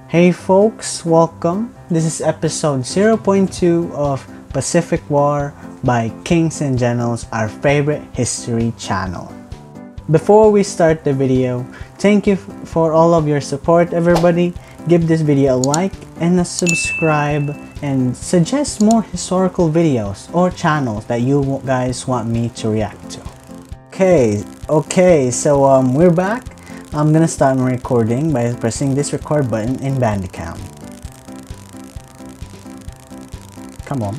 Hey folks, welcome. This is episode 0.2 of Pacific War by Kings and Generals, our favorite history channel. Before we start the video, thank you for all of your support, everybody. Give this video a like and a subscribe and suggest more historical videos or channels that you guys want me to react to. Okay, so we're back. I'm gonna start my recording by pressing this record button in Bandicam. Come on.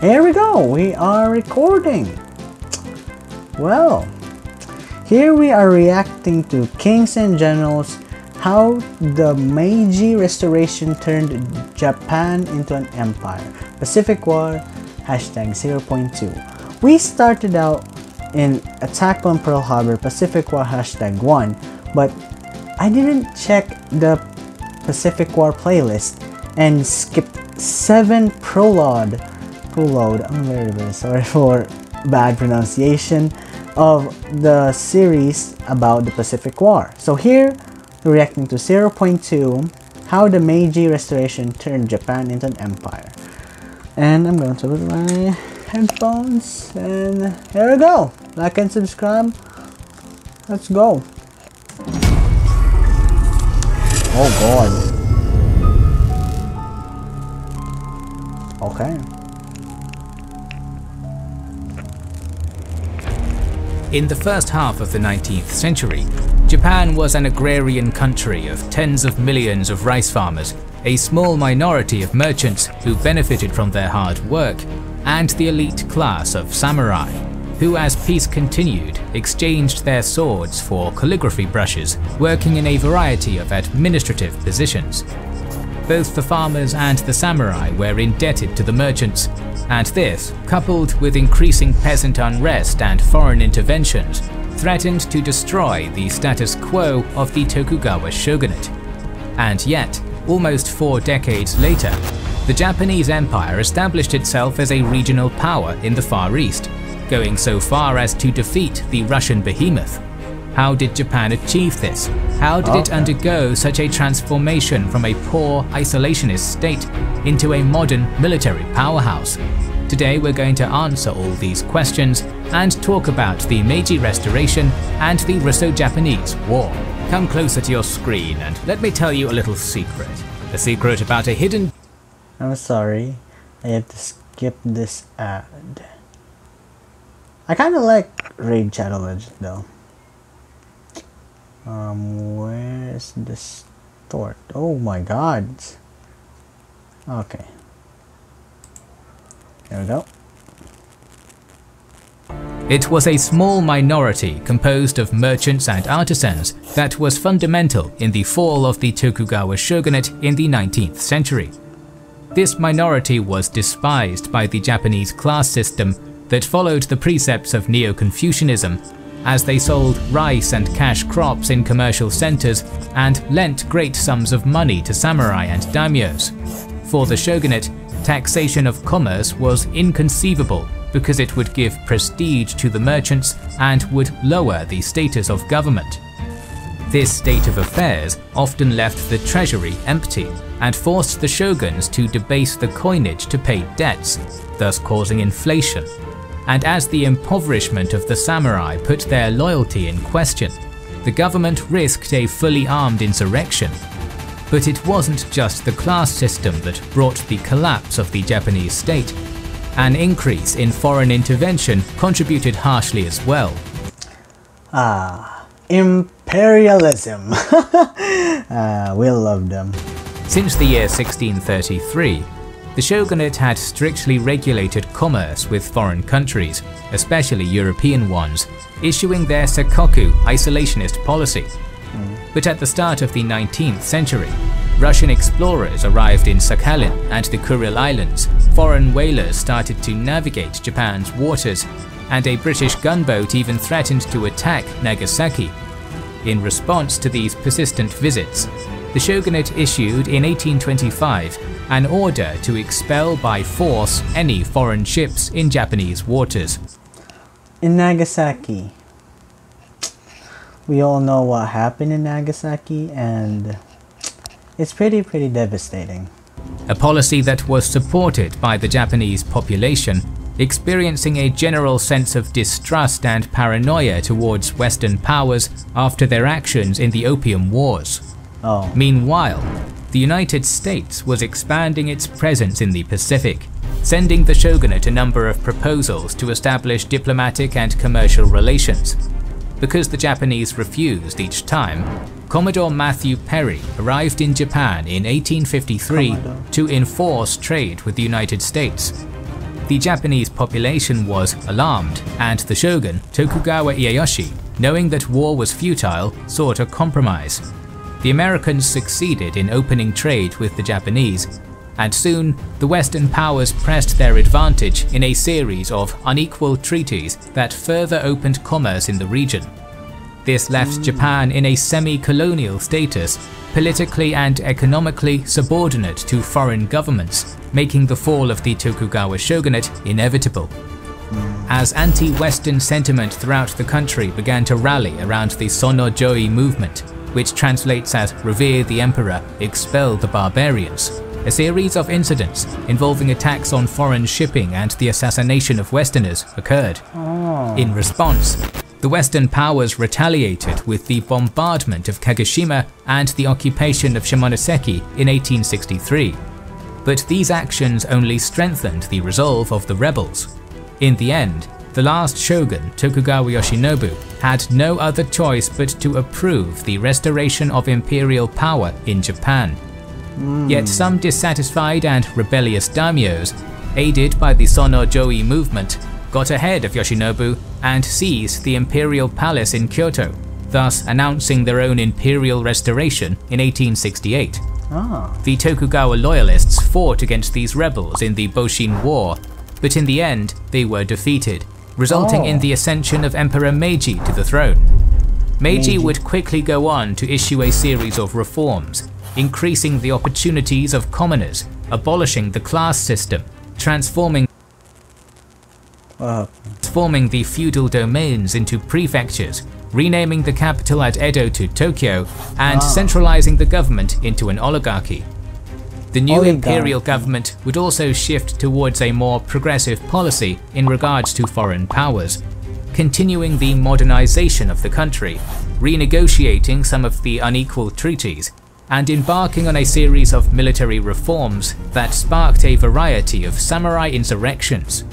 Here we go! We are recording! Well, here we are reacting to Kings and Generals, how the Meiji Restoration turned Japan into an empire. Pacific War, hashtag 0.2. We started out in Attack on Pearl Harbor, Pacific War, hashtag 1. But I didn't check the Pacific War playlist and skipped 7 prologue. I'm very sorry for bad pronunciation of the series about the Pacific War. So here we're reacting to 0.2, how the Meiji Restoration turned Japan into an empire. And I'm going to put my headphones and here we go. Like and subscribe. Let's go. Oh god. Okay. In the first half of the 19th century, Japan was an agrarian country of tens of millions of rice farmers, a small minority of merchants who benefited from their hard work, and the elite class of samurai, who as peace continued exchanged their swords for calligraphy brushes, working in a variety of administrative positions. Both the farmers and the samurai were indebted to the merchants, and this, coupled with increasing peasant unrest and foreign interventions, threatened to destroy the status quo of the Tokugawa shogunate. And yet, almost 4 decades later, the Japanese Empire established itself as a regional power in the Far East, going so far as to defeat the Russian behemoth. How did Japan achieve this? How did it undergo such a transformation from a poor, isolationist state into a modern military powerhouse? Today we're going to answer all these questions and talk about the Meiji Restoration and the Russo-Japanese War. Come closer to your screen and let me tell you a little secret. A secret about a hidden... I'm sorry, I have to skip this ad. I kind of like Raid Shadow Legend though. Where's the start? Oh my god. Okay. There we go. It was a small minority composed of merchants and artisans that was fundamental in the fall of the Tokugawa shogunate in the 19th century. This minority was despised by the Japanese class system that followed the precepts of Neo-Confucianism, as they sold rice and cash crops in commercial centers and lent great sums of money to samurai and daimyos. For the shogunate, taxation of commerce was inconceivable because it would give prestige to the merchants and would lower the status of government. This state of affairs often left the treasury empty and forced the shoguns to debase the coinage to pay debts, thus causing inflation. And as the impoverishment of the samurai put their loyalty in question, the government risked a fully armed insurrection. But it wasn't just the class system that brought the collapse of the Japanese state. An increase in foreign intervention contributed harshly as well. Imperialism. We love them. Since the year 1633, the shogunate had strictly regulated commerce with foreign countries, especially European ones, issuing their Sakoku isolationist policy. But at the start of the 19th century, Russian explorers arrived in Sakhalin and the Kuril Islands, foreign whalers started to navigate Japan's waters, and a British gunboat even threatened to attack Nagasaki. In response to these persistent visits, the shogunate issued in 1825 an order to expel by force any foreign ships in Japanese waters. In Nagasaki, we all know what happened in Nagasaki, and It's pretty devastating. A policy that was supported by the Japanese population, experiencing a general sense of distrust and paranoia towards Western powers after their actions in the Opium Wars. Oh. Meanwhile, the United States was expanding its presence in the Pacific, sending the shogunate a number of proposals to establish diplomatic and commercial relations. Because the Japanese refused each time, Commodore Matthew Perry arrived in Japan in 1853 to enforce trade with the United States. The Japanese population was alarmed, and the shogun, Tokugawa Ieyasu, knowing that war was futile, sought a compromise. The Americans succeeded in opening trade with the Japanese, and soon the Western powers pressed their advantage in a series of unequal treaties that further opened commerce in the region. This left Japan in a semi-colonial status, politically and economically subordinate to foreign governments, making the fall of the Tokugawa shogunate inevitable. As anti-Western sentiment throughout the country began to rally around the Sono-Joi movement, which translates as "Revere the Emperor, expel the barbarians," a series of incidents involving attacks on foreign shipping and the assassination of Westerners occurred. In response, the Western powers retaliated with the bombardment of Kagoshima and the occupation of Shimonoseki in 1863. But these actions only strengthened the resolve of the rebels. In the end, the last shogun, Tokugawa Yoshinobu, had no other choice but to approve the restoration of imperial power in Japan. Yet some dissatisfied and rebellious daimyos, aided by the Sono-Joi movement, got ahead of Yoshinobu and seized the imperial palace in Kyoto, thus announcing their own imperial restoration in 1868. The Tokugawa loyalists fought against these rebels in the Boshin War, but in the end they were defeated, resulting in the ascension of Emperor Meiji to the throne. Meiji would quickly go on to issue a series of reforms, increasing the opportunities of commoners, abolishing the class system, transforming the feudal domains into prefectures, renaming the capital at Edo to Tokyo, and centralizing the government into an oligarchy. The new imperial government would also shift towards a more progressive policy in regards to foreign powers, continuing the modernization of the country, renegotiating some of the unequal treaties, and embarking on a series of military reforms that sparked a variety of samurai insurrections.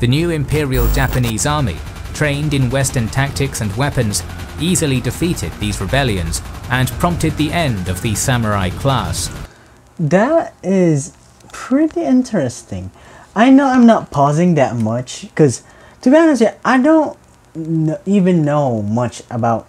The new Imperial Japanese Army, trained in Western tactics and weapons, easily defeated these rebellions and prompted the end of the samurai class. That is pretty interesting. I know I'm not pausing that much because, to be honest, I don't even know much about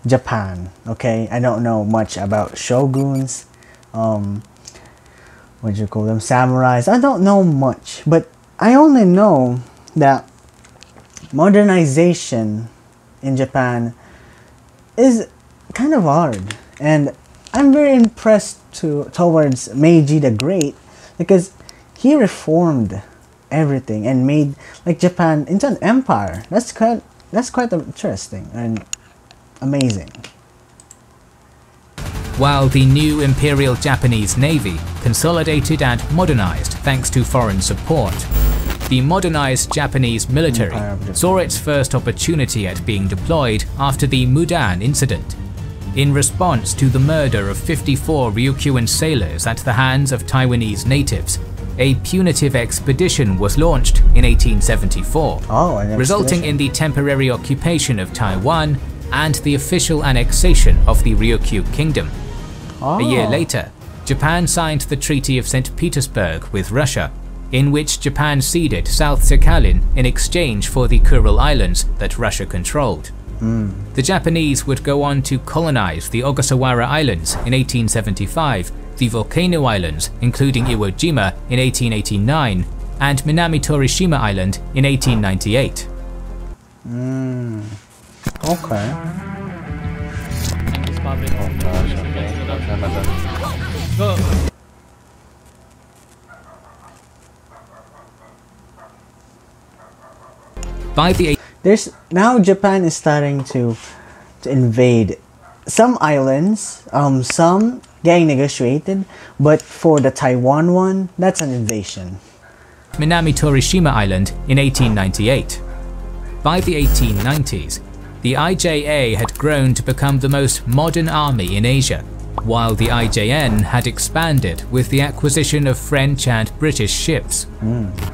Japan. Okay, I don't know much about shoguns, what do you call them, samurais. I don't know much, but I only know that modernization in Japan is kind of hard, and I'm very impressed towards Meiji the Great because he reformed everything and made like Japan into an empire. That's quite interesting and amazing. While the new Imperial Japanese Navy consolidated and modernized thanks to foreign support, the modernized Japanese military saw its first opportunity at being deployed after the Mudan incident. In response to the murder of 54 Ryukyuan sailors at the hands of Taiwanese natives, a punitive expedition was launched in 1874, resulting in the temporary occupation of Taiwan and the official annexation of the Ryukyu Kingdom. A year later, Japan signed the Treaty of St. Petersburg with Russia, in which Japan ceded South Sakhalin in exchange for the Kuril Islands that Russia controlled. The Japanese would go on to colonize the Ogasawara Islands in 1875, the Volcano Islands, including Iwo Jima, in 1889, and Minami Torishima Island in 1898. Okay. By the now Japan is starting to invade some islands, some getting negotiated, but for the Taiwan one, that's an invasion. Minami Torishima Island in 1898. By the 1890s, the IJA had grown to become the most modern army in Asia, while the IJN had expanded with the acquisition of French and British ships.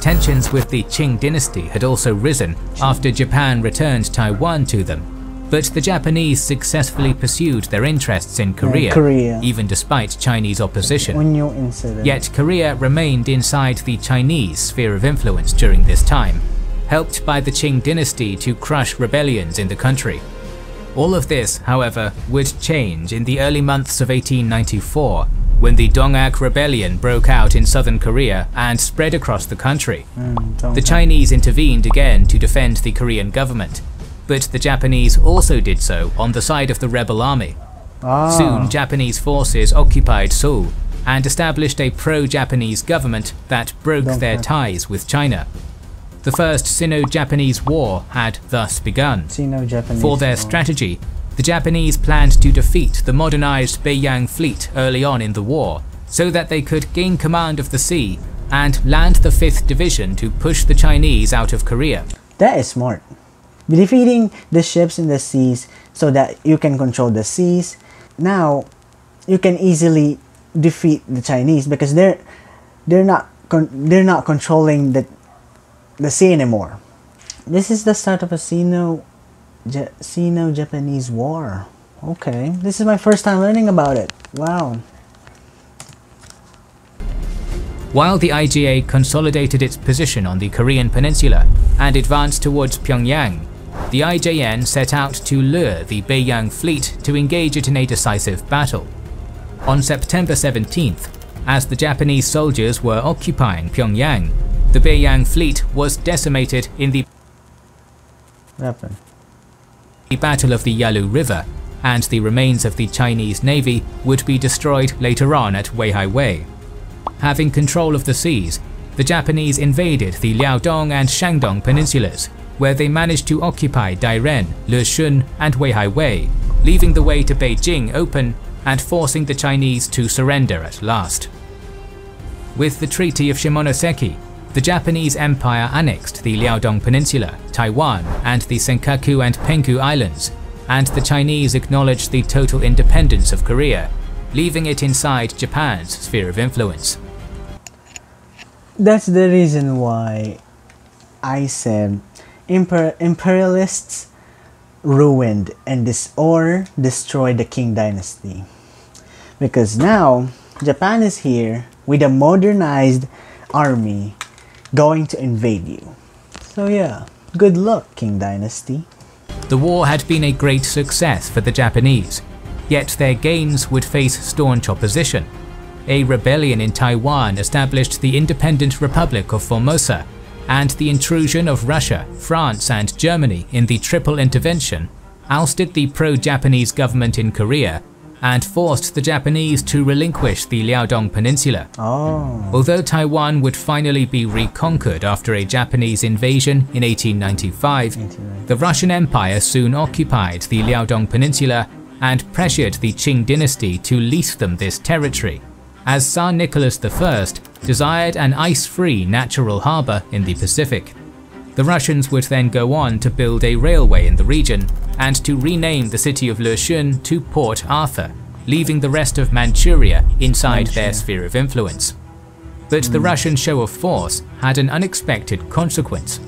Tensions with the Qing dynasty had also risen after Japan returned Taiwan to them, but the Japanese successfully pursued their interests in Korea, even despite Chinese opposition. Yet Korea remained inside the Chinese sphere of influence during this time, helped by the Qing dynasty to crush rebellions in the country. All of this, however, would change in the early months of 1894, when the Dongak Rebellion broke out in southern Korea and spread across the country. The Chinese intervened again to defend the Korean government, but the Japanese also did so on the side of the rebel army. Soon, Japanese forces occupied Seoul and established a pro-Japanese government that broke their ties with China. The First Sino-Japanese War had thus begun. For their strategy, the Japanese planned to defeat the modernized Beiyang fleet early on in the war, so that they could gain command of the sea and land the 5th Division to push the Chinese out of Korea. That is smart. Defeating the ships in the seas so that you can control the seas. Now, you can easily defeat the Chinese because they're not controlling the sea anymore. This is the start of a Sino-Japanese War. Okay, this is my first time learning about it. Wow. While the IJA consolidated its position on the Korean peninsula and advanced towards Pyongyang, the IJN set out to lure the Beiyang fleet to engage it in a decisive battle. On September 17th, as the Japanese soldiers were occupying Pyongyang, the Beiyang fleet was decimated in the Battle of the Yalu River, and the remains of the Chinese navy would be destroyed later on at Weihaiwei. Having control of the seas, the Japanese invaded the Liaodong and Shandong peninsulas, where they managed to occupy Dairen, Leshun, and Weihaiwei, leaving the way to Beijing open and forcing the Chinese to surrender at last. With the Treaty of Shimonoseki, the Japanese Empire annexed the Liaodong Peninsula, Taiwan, and the Senkaku and Penghu Islands, and the Chinese acknowledged the total independence of Korea, leaving it inside Japan's sphere of influence. That's the reason why I said imperialists ruined and destroyed the Qing dynasty. Because now, Japan is here with a modernized army going to invade you. So yeah, good luck, Qing dynasty. The war had been a great success for the Japanese, yet their gains would face staunch opposition. A rebellion in Taiwan established the independent Republic of Formosa, and the intrusion of Russia, France, and Germany in the Triple Intervention ousted the pro-Japanese government in Korea and forced the Japanese to relinquish the Liaodong Peninsula. Although Taiwan would finally be reconquered after a Japanese invasion in 1895, the Russian Empire soon occupied the Liaodong Peninsula and pressured the Qing dynasty to lease them this territory, as Tsar Nicholas I desired an ice-free natural harbour in the Pacific. The Russians would then go on to build a railway in the region and to rename the city of Leshun to Port Arthur, leaving the rest of Manchuria inside their sphere of influence. But the Russian show of force had an unexpected consequence.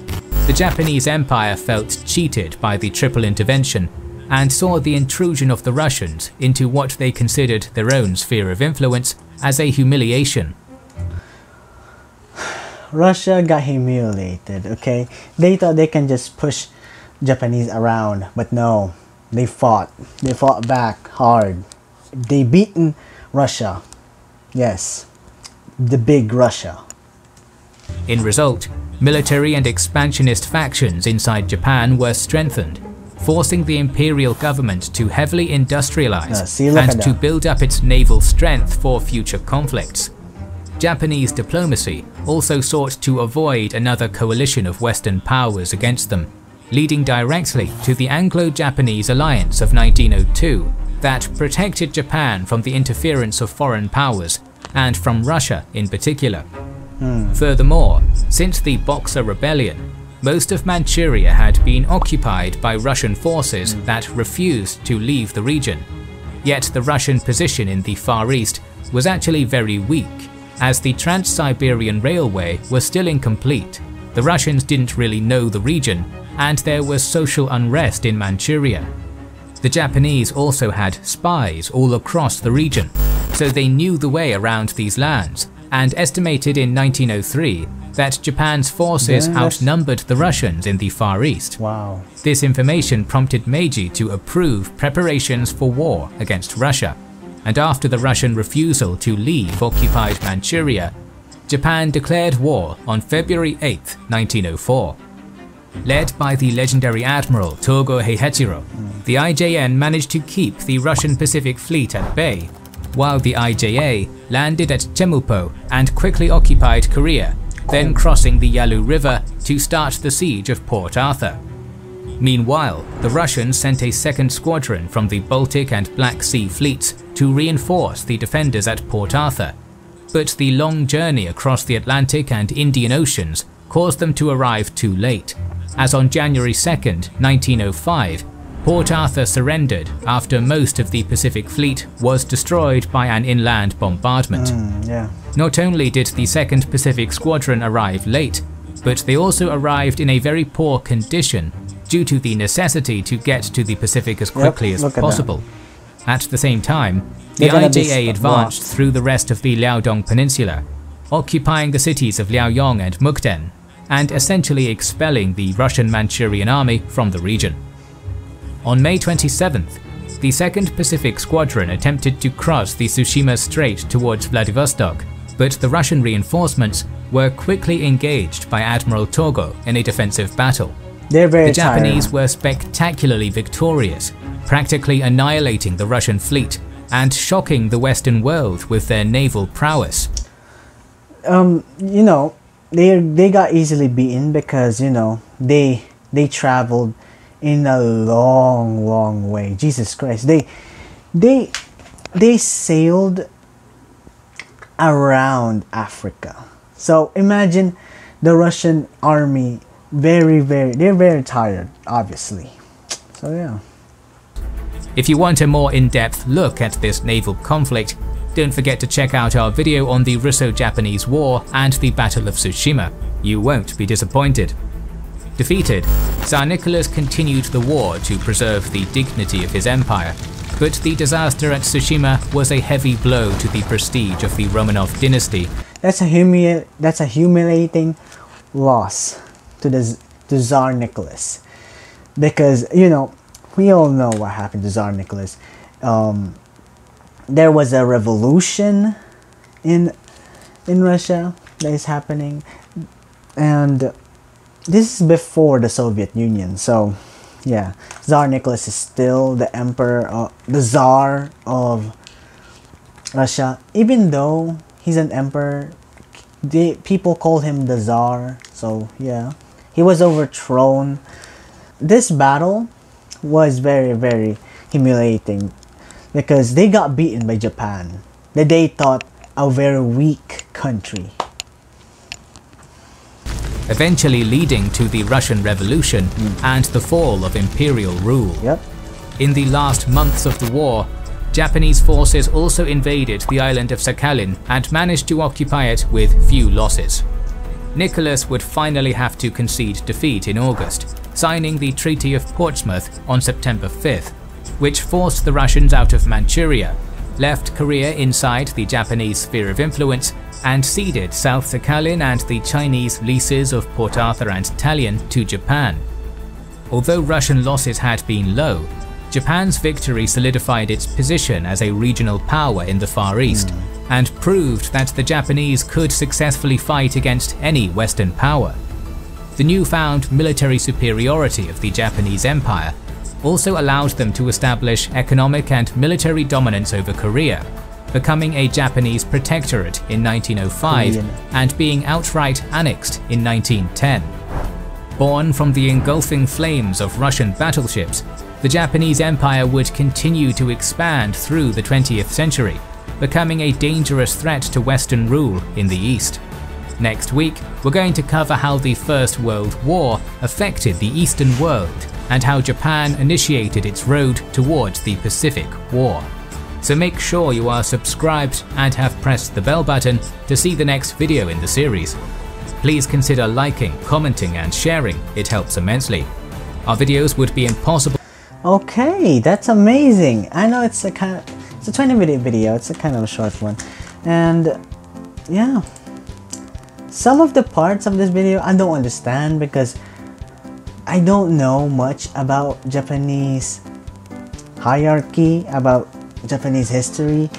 The Japanese Empire felt cheated by the Triple Intervention and saw the intrusion of the Russians into what they considered their own sphere of influence as a humiliation. Russia got humiliated, okay? They thought they can just push Japanese around, but no, they fought. They fought back hard. They beaten Russia. Yes, the big Russia. In result, military and expansionist factions inside Japan were strengthened, forcing the imperial government to heavily industrialize and to build up its naval strength for future conflicts. Japanese diplomacy also sought to avoid another coalition of Western powers against them, leading directly to the Anglo-Japanese alliance of 1902 that protected Japan from the interference of foreign powers, and from Russia in particular. Furthermore, since the Boxer Rebellion, most of Manchuria had been occupied by Russian forces that refused to leave the region. Yet the Russian position in the Far East was actually very weak, as the Trans-Siberian Railway was still incomplete. The Russians didn't really know the region, and there was social unrest in Manchuria. The Japanese also had spies all across the region, so they knew the way around these lands, and estimated in 1903 that Japan's forces outnumbered the Russians in the Far East. Wow. This information prompted Meiji to approve preparations for war against Russia, and after the Russian refusal to leave occupied Manchuria, Japan declared war on February 8, 1904. Led by the legendary Admiral Togo Heihachiro, the IJN managed to keep the Russian Pacific Fleet at bay, while the IJA landed at Chemupo and quickly occupied Korea, then crossing the Yalu River to start the siege of Port Arthur. Meanwhile, the Russians sent a second squadron from the Baltic and Black Sea fleets to reinforce the defenders at Port Arthur, but the long journey across the Atlantic and Indian Oceans caused them to arrive too late, as on January 2, 1905, Port Arthur surrendered after most of the Pacific Fleet was destroyed by an inland bombardment. Not only did the 2nd Pacific Squadron arrive late, but they also arrived in a very poor condition due to the necessity to get to the Pacific as quickly as possible. At the same time, the IJA advanced through the rest of the Liaodong Peninsula, occupying the cities of Liaoyong and Mukden, and essentially expelling the Russian Manchurian army from the region. On May 27th, the 2nd Pacific Squadron attempted to cross the Tsushima Strait towards Vladivostok, but the Russian reinforcements were quickly engaged by Admiral Togo in a defensive battle. The Japanese were spectacularly victorious, practically annihilating the Russian fleet and shocking the Western world with their naval prowess. You know, they got easily beaten because, you know, they traveled in a long way. Jesus Christ, they sailed around Africa. So imagine the Russian army, they're very tired, obviously. So yeah. If you want a more in-depth look at this naval conflict, don't forget to check out our video on the Russo-Japanese War and the Battle of Tsushima. You won't be disappointed. Defeated, Tsar Nicholas continued the war to preserve the dignity of his empire, but the disaster at Tsushima was a heavy blow to the prestige of the Romanov dynasty. That's a humiliating loss to Tsar Nicholas, because, you know, we all know what happened to Tsar Nicholas. There was a revolution in Russia that is happening, and this is before the Soviet Union. So yeah, Tsar Nicholas is still the emperor, the Tsar of Russia. Even though he's an emperor, people call him the Tsar. So yeah, he was overthrown. This battle was very humiliating because they got beaten by Japan, that they thought a very weak country, eventually leading to the Russian Revolution and the fall of imperial rule. In the last months of the war, Japanese forces also invaded the island of Sakhalin and managed to occupy it with few losses. Nicholas would finally have to concede defeat in August, signing the Treaty of Portsmouth on September 5th, which forced the Russians out of Manchuria, left Korea inside the Japanese sphere of influence, and ceded South Sakhalin and the Chinese leases of Port Arthur and Tallinn to Japan. Although Russian losses had been low, Japan's victory solidified its position as a regional power in the Far East, and proved that the Japanese could successfully fight against any Western power. The newfound military superiority of the Japanese Empire also allowed them to establish economic and military dominance over Korea, becoming a Japanese protectorate in 1905 and being outright annexed in 1910. Born from the engulfing flames of Russian battleships, the Japanese Empire would continue to expand through the 20th century, becoming a dangerous threat to Western rule in the East. Next week, we're going to cover how the First World War affected the Eastern world and how Japan initiated its road towards the Pacific War. So make sure you are subscribed and have pressed the bell button to see the next video in the series. Please consider liking, commenting and sharing, it helps immensely. Our videos would be impossible. Okay, that's amazing. I know it's a 20-minute video, it's a kind of a short one. And yeah, some of the parts of this video I don't understand because I don't know much about Japanese hierarchy, about Japanese history,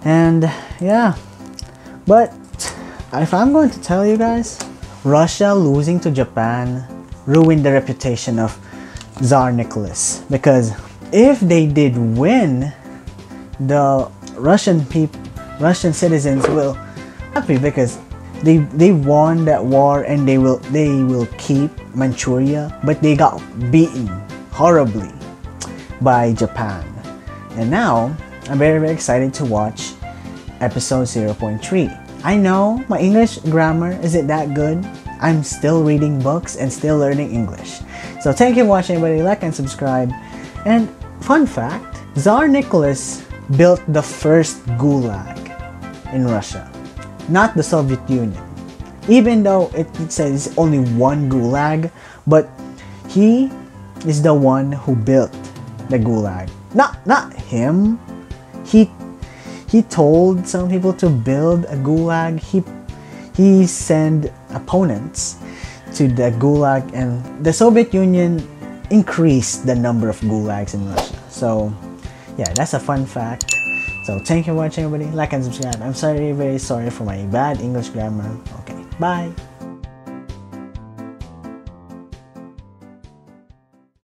and yeah. But if I'm going to tell you guys, Russia losing to Japan ruined the reputation of Tsar Nicholas, because if they did win, the Russian citizens will be happy because they won that war and they will keep Manchuria, but they got beaten horribly by Japan. And now I'm very excited to watch episode 0.3. I know my English grammar isn't that good. I'm still reading books and still learning English. So thank you for watching, everybody. Like and subscribe. And fun fact, Tsar Nicholas built the first gulag in Russia, not the Soviet Union. Even though it says only one gulag, but he is the one who built the gulag. Not him. He told some people to build a gulag. He sent opponents to the gulag, and the Soviet Union increased the number of gulags in Russia. So yeah, that's a fun fact. So thank you for watching, everybody. Like and subscribe. I'm very sorry for my bad English grammar. Okay, bye.